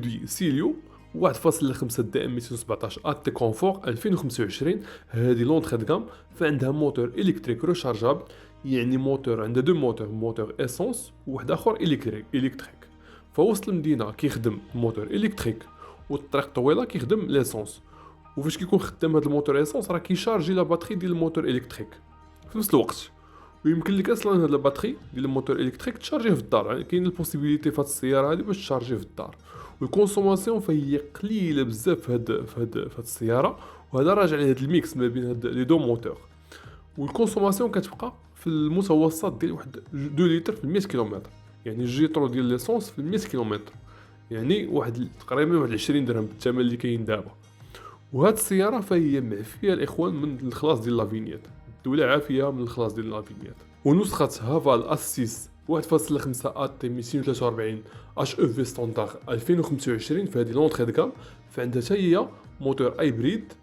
دوبلي سيليو 1.5 دي ام 217 ات تي كونفور 2025. هذه لونتري د غام، فعندها موتور الكتريك ريشارجابل، يعني موتور عندها دو موتور اسونس وواحد اخر الكتريك. فوسط المدينه كيخدم موتور الكتريك، والطريق طويله كيخدم ليسونس. وفاش كيكون خدام هذا الموتور اسونس راه كيشارجي لا باتري ديال الموتور الكتريك في نفس الوقت. ويمكن لك اصلا هاد الباتري ديال الموتور الكتريك تشارجيه في الدار، يعني كاين البوسيبيليتي في هاد السياره هادي باش تشارجيه في الدار. والكونسوماسيون فهي قليله بزاف في هاد السياره، وهذا راجع لهاد الميكس ما بين هاد لي دو موتور. والكونسوماسيون كتبقى في المتوسط ديال واحد 2 لتر في 100 كيلومتر، يعني الجيترو ديال ليسونس في 100 كيلومتر يعني واحد تقريبا واحد 20 درهم بالثمن اللي كاين دابا. وهاد السياره فهي معفيه الاخوان من الخلاص ديال لافينيات، الدوله عافيه من الخلاص ديال لافينيات. ونسخه هافال اس 6 1.5 ات 243 اش او في ستاندار 2025 في هذه لونتري د كام، فعندها حتى هي موتور هايبريد